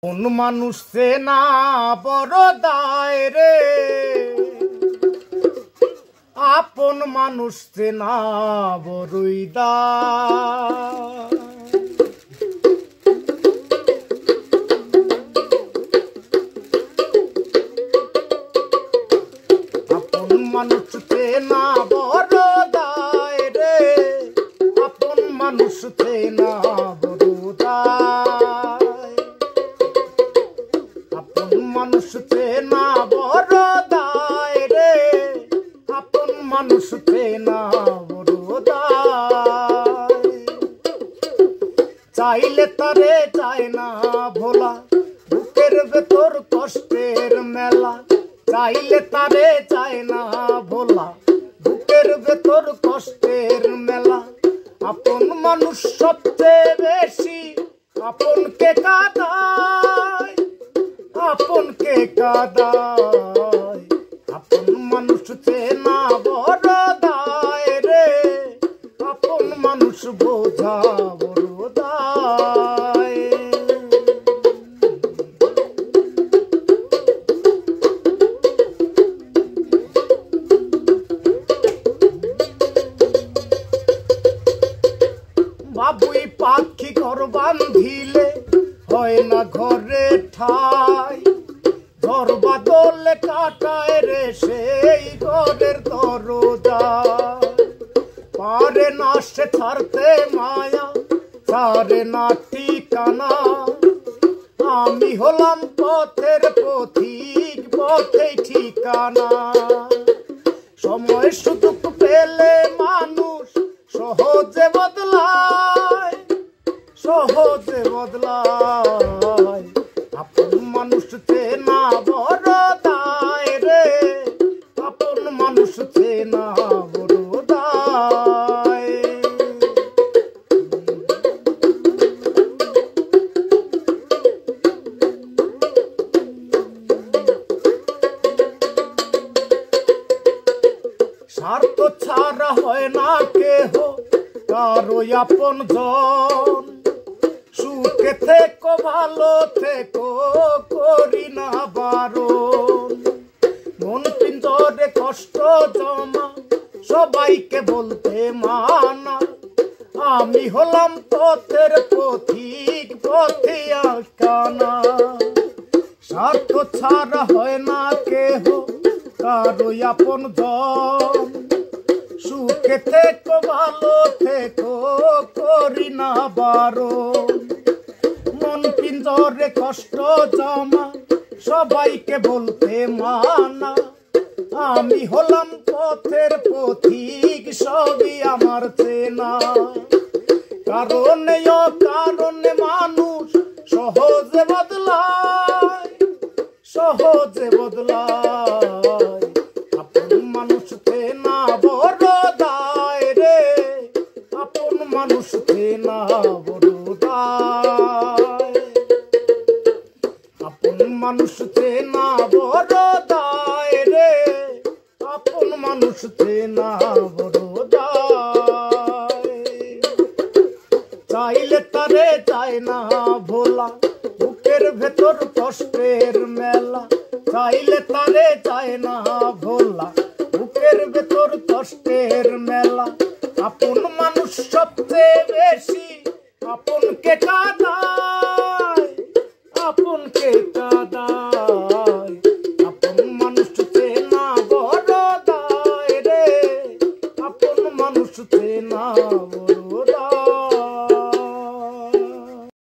কোন মানুষ চেনা বড় দায় রে, আপন মানুষ চেনা বড়ই দায়। আপন মানুষ চেনা বড় দায় রে, আপন মানুষ চেনা বড় দায়। আপন মানুষ চেনা বড় দায় রে, আপন মানুষ চেনা বড় দায়। চাইলে তারে চায় না ভোলা, বুকের ভেতর কষ্টের মেলা। চাইলে তারে চায় না ভোলা, বুকের ভেতর কষ্টের মেলা। আপন মানুষ সবচেয়ে বেশি আপনকে কাঁদায়, আপনকে কাঁদায়। আপন মানুষ চেনা বড় দায় রে, আপন মানুষ বোঝা বড় দায়। বাবুই পাখি ঘর বাঁধিলে হয় না ঘরে ঠাই, ঝড় বাদলে কাটায় রে সেই ঘরের দরজা। পারে না সে ছাড়তে মায়া, ছাড়ে না ঠিকানা। আমি হলাম পথের পথিক, পথে ঠিকানা। সময় সুযোগ পেলে মানুষ সহজে বদলায়, সহজে বদলায়। আপন মানুষ চেনা বড় দায় রে, আপন মানুষ চেনা বড় দায়। স্বার্থ ছাড়া হয় না কেহ কারো আপন জন। সুখে থেকো ভালো থেকো করি না বারণ। মন পিঞ্জরে কষ্ট জমা সবাইকে বলতে মানা। আমি হলাম পথের পথিক, পথে আটকানা। স্বার্থ ছাড়া হয় না কেহ কারো আপন জন। সুখে থেকো ভালো থেকো করি না বারণ। মন পিঞ্জরে কষ্ট জমা সবাইকে বলতে মানা। আমি হলাম পথের পথিক, সবই আমার চেনা। কারণে অকারণে মানুষ সহজে বদলায়, সহজে বদলায়। আপন মানুষ চেনা বড় দায় রে, আপন মানুষ চেনা বড় দায়। আপন মানুষ চেনা বড় দায় রে, আপন মানুষ চেনা বড় দায়। চাইলে তারে চায় না ভোলা, বুকের ভেতর কষ্টের মেলা। চাইলে তারে চায় না ভোলা, বুকের ভেতর কষ্টের মেলা। আপন মানুষ সবচেয়ে বেশি আপনকে কাঁদায়, আপনকে কাঁদায়। আপন মানুষ চেনা বড় দায় রে, আপন মানুষ চেনা বড়